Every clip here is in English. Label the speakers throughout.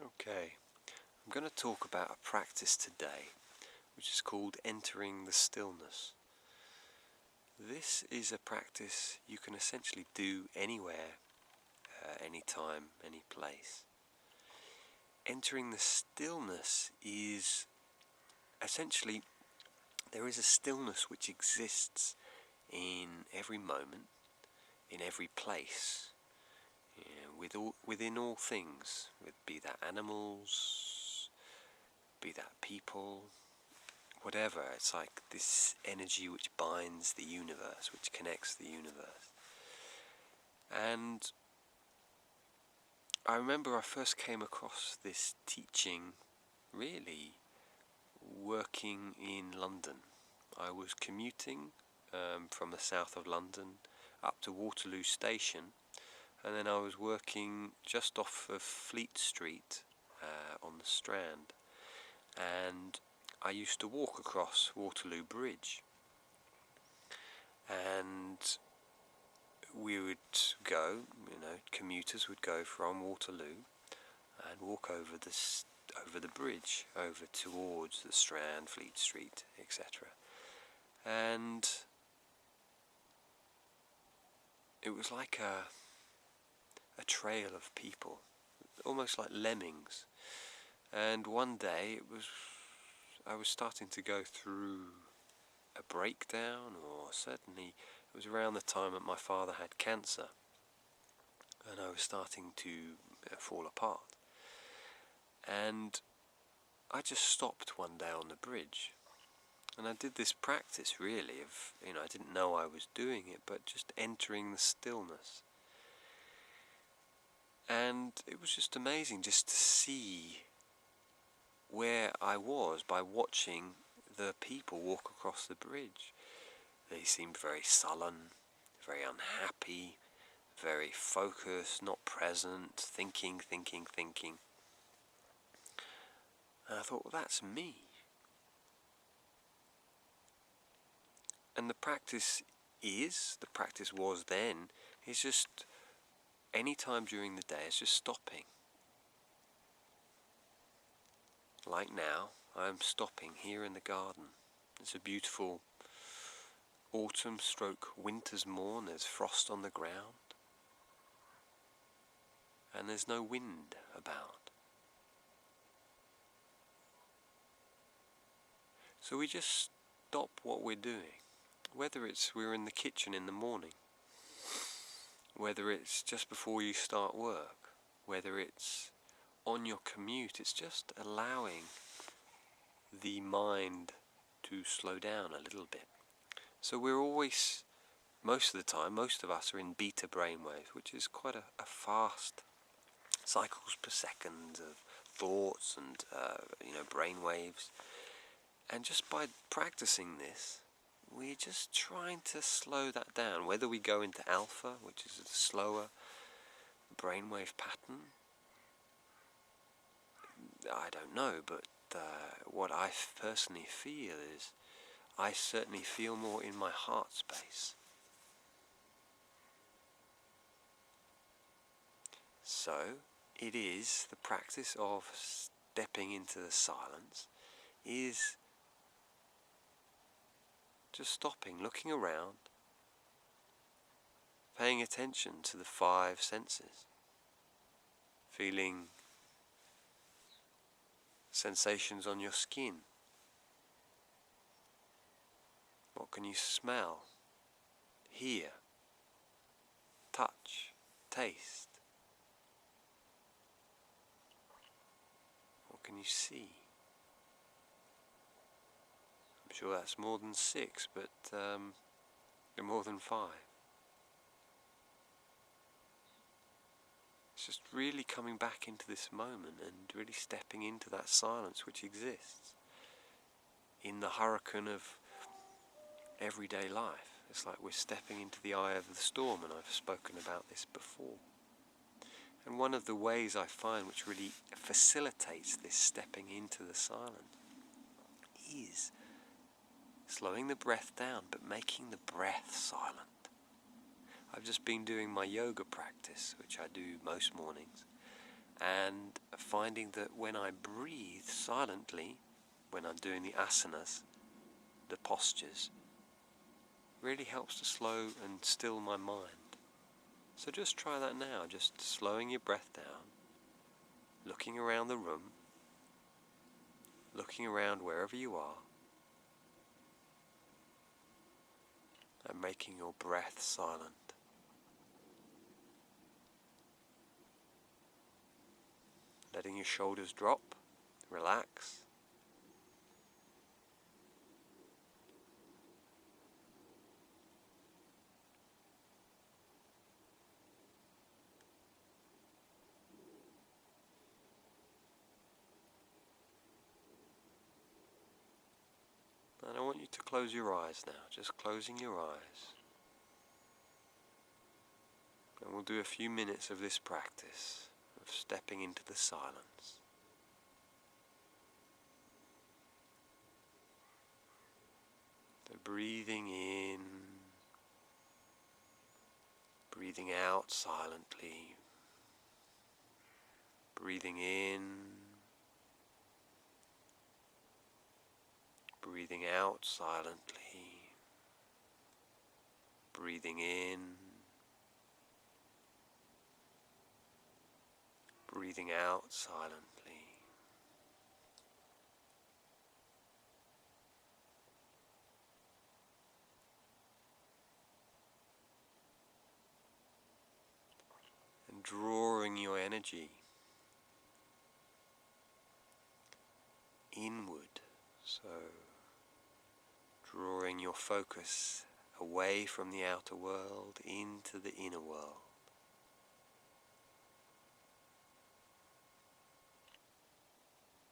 Speaker 1: Okay, I'm going to talk about a practice today which is called entering the stillness. This is a practice you can essentially do anywhere, anytime, any place. Entering the stillness is essentially, there is a stillness which exists in every moment, in every place, within all things, be that animals, be that people, whatever. It's like this energy which binds the universe, which connects the universe. And I remember I first came across this teaching really working in London. I was commuting from the south of London up to Waterloo Station, and then I was working just off of Fleet Street on the Strand, and I used to walk across Waterloo Bridge, and we would go, commuters would go from Waterloo and walk over the bridge, over towards the Strand, Fleet Street, etc. And it was like a trail of people, almost like lemmings. And one day I was starting to go through a breakdown, or certainly it was around the time that my father had cancer, and I was starting to fall apart. And I just stopped one day on the bridge, and I did this practice really of, I didn't know I was doing it, but just entering the stillness. And it was just amazing just to see where I was by watching the people walk across the bridge. They seemed very sullen, very unhappy, very focused, not present, thinking. And I thought, well, that's me. And the practice was then, is just any time during the day, it's just stopping. Like now, I'm stopping here in the garden. It's a beautiful autumn/winter's morn. There's frost on the ground, and there's no wind about. So we just stop what we're doing, whether it's we're in the kitchen in the morning, whether it's just before you start work, whether it's on your commute. It's just allowing the mind to slow down a little bit. So we're always, most of the time, most of us are in beta brainwaves, which is quite a fast cycles per second of thoughts and brainwaves. And just by practicing this, we're just trying to slow that down. Whether we go into alpha, which is a slower brainwave pattern, I don't know, but what I personally feel is I certainly feel more in my heart space. So it is the practice of stepping into the silence, is just stopping, looking around, paying attention to the 5 senses, feeling sensations on your skin. What can you smell, hear, touch, taste? What can you see? I'm sure that's more than 6, but more than 5. It's just really coming back into this moment and really stepping into that silence which exists in the hurricane of everyday life. It's like we're stepping into the eye of the storm, and I've spoken about this before. And one of the ways I find which really facilitates this stepping into the silence is slowing the breath down, but making the breath silent. I've just been doing my yoga practice, which I do most mornings, and finding that when I breathe silently, when I'm doing the asanas, the postures, really helps to slow and still my mind. So just try that now, just slowing your breath down, looking around the room, looking around wherever you are, and making your breath silent. Letting your shoulders drop, relax. And I want you to close your eyes now, just closing your eyes. And we'll do a few minutes of this practice of stepping into the silence. So breathing in, breathing out silently, breathing in, breathing out silently, breathing in, breathing out silently. And drawing your energy inward, so drawing your focus away from the outer world into the inner world.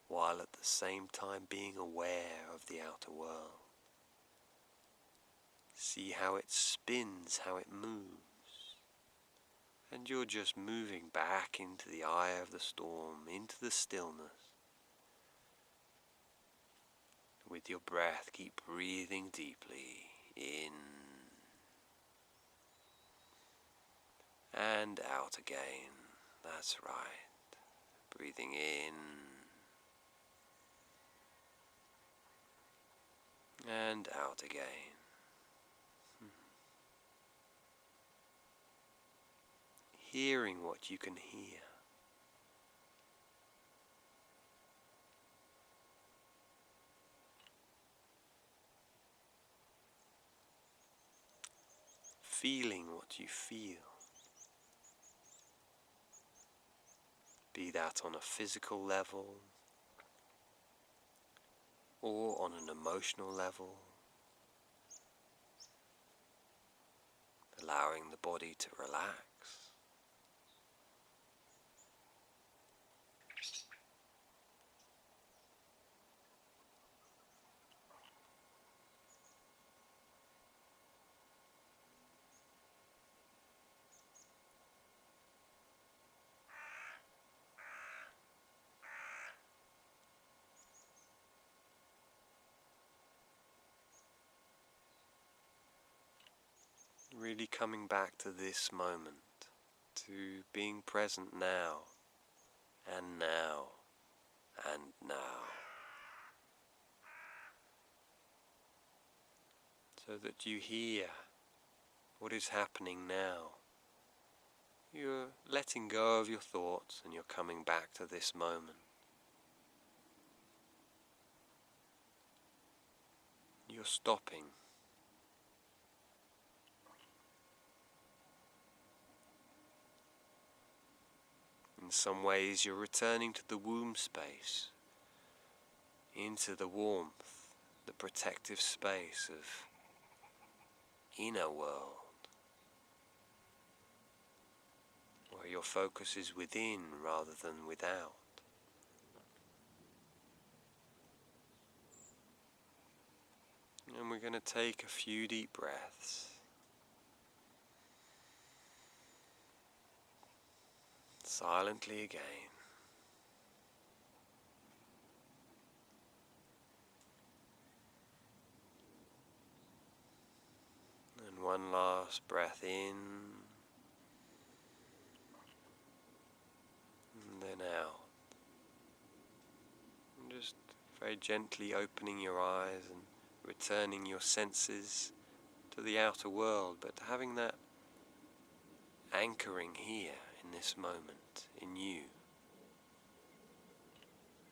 Speaker 1: While at the same time being aware of the outer world. See how it spins, how it moves. And you're just moving back into the eye of the storm, into the stillness. With your breath, keep breathing deeply in and out again. That's right. Breathing in and out again. Hearing what you can hear. Feeling what you feel. Be that on a physical level or on an emotional level. Allowing the body to relax. Really coming back to this moment, to being present now, and now, and now. So that you hear what is happening now. You're letting go of your thoughts and you're coming back to this moment. You're stopping. In some ways you're returning to the womb space, into the warmth, the protective space of inner world, where your focus is within rather than without. And we're going to take a few deep breaths. Silently again. And one last breath in, and then just very gently opening your eyes and returning your senses to the outer world, but having that anchoring here in this moment, in you,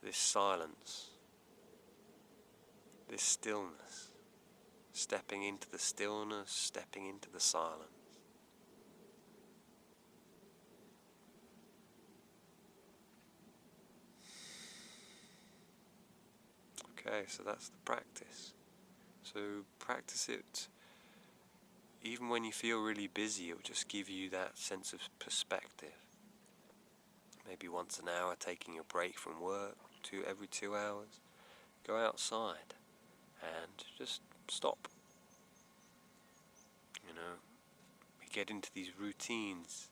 Speaker 1: this silence, this stillness, stepping into the stillness, stepping into the silence. Okay, so that's the practice. So practice it even when you feel really busy. It'll just give you that sense of perspective. Maybe once an hour taking a break from work, every 2 hours, go outside and just stop. You know, we get into these routines,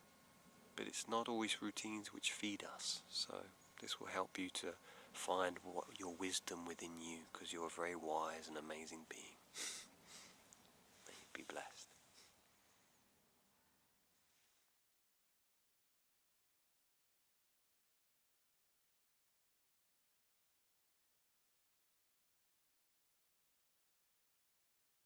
Speaker 1: but it's not always routines which feed us. So this will help you to find what your wisdom within you, because you're a very wise and amazing being.